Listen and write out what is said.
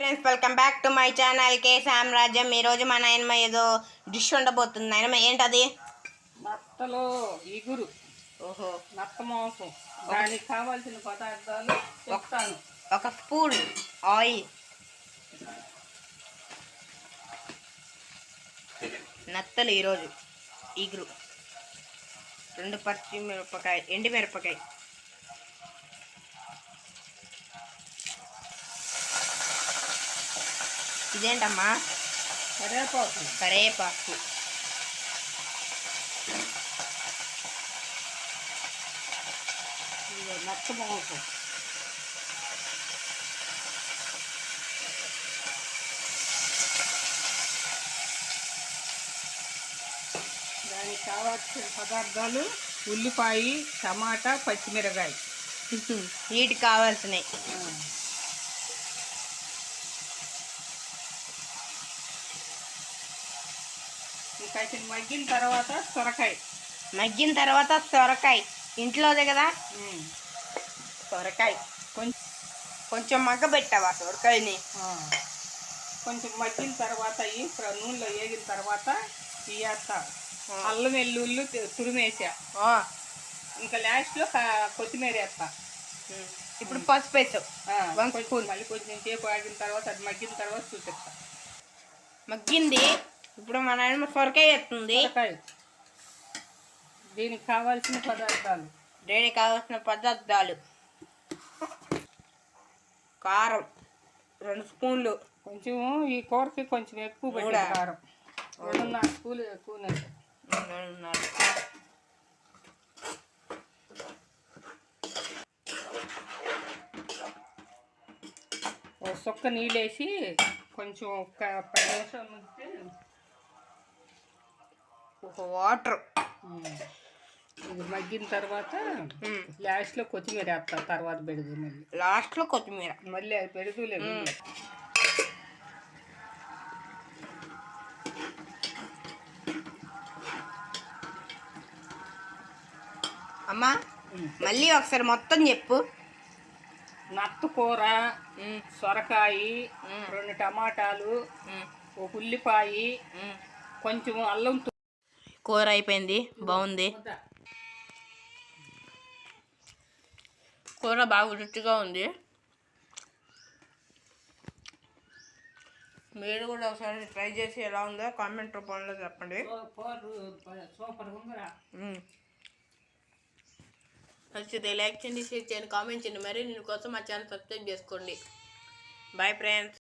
Friends, welcome back to my channel కే సామ్రాజ్యం. ఈరోజు మా నాయనమ్మ ఏదో డిష్ ఉండబోతుంది. నాయనమ్మ ఏంటది? నత్తలో ఇగురు. ఓహో, నత్త మాంసం. దానికి కావాల్సిన పదార్థాలు చెప్తాను. ఒక స్పూన్ ఆయిల్, నత్తలు ఈరోజు ఇగురు, 2 పచ్చిమిరపకాయ, ఎండుమిరపకాయ, ఇదేంటమ్మా? కరేపాకు, నత్త మాంసం. దానికి కావాల్సిన పదార్థాలు ఉల్లిపాయ, టమాటా, పచ్చిమిరకాయ. వీటికి కావాల్సినవి. ఇంకా మగ్గిన తర్వాత సొరకాయ. ఇంట్లోదే కదా. సొరకాయ కొంచెం మగ్గబెట్టావా సొరకాయని? కొంచెం మగ్గిన తర్వాత నూనెలో వేగిన తర్వాత వేస్తా. అల్లం వెల్లుల్లి తురిమేసా. ఇంకా లాస్ట్లో కొత్తిమీర వేస్తా. ఇప్పుడు పసుపు వేసావు. మళ్ళీ కొంచెం సేపు ఆగిన తర్వాత అది మగ్గిన తర్వాత చూపిస్తా. మగ్గింది. ఇప్పుడు మన నాయనమ్మ సొరకాయ వేస్తుంది. దీనికి కావాల్సిన పదార్థాలు కారం 2 స్పూన్లు. కొంచెం ఈ కూరకి కొంచెం ఎక్కువ పెట్టాలి. కారం 2.5 స్పూన్లు ఎక్కువ. 2.5. ఒక సుక్క నీళ్ళేసి కొంచెం ఒక 10 నిమిషాలు ఉంచితే ఒక వాటర్. ఇది మగ్గిన తర్వాత లాస్ట్లో కొత్తిమీర వేస్తా. తర్వాత పెడుదు. లాస్ట్లో కొత్తిమీర మళ్ళీ అది పెడుతులేదు. అమ్మా, మళ్ళీ ఒకసారి మొత్తం చెప్పు. నత్త కూర, సొరకాయ, 2 టమాటాలు, ఒక ఉల్లిపాయ, కొంచెం అల్లం. కూర అయిపోయింది. బాగుంది. కూర బాగా రుచిగా ఉంది. మీరు కూడా ఒకసారి ట్రై చేసి ఎలా ఉందో కామెంట్ రూపంలో చెప్పండి. నచ్చితే లైక్ చేయండి, షేర్ చేయండి, కామెంట్ చేయండి. మరి నేను కోసం మా ఛానల్ సబ్స్క్రైబ్ చేసుకోండి. Bye friends.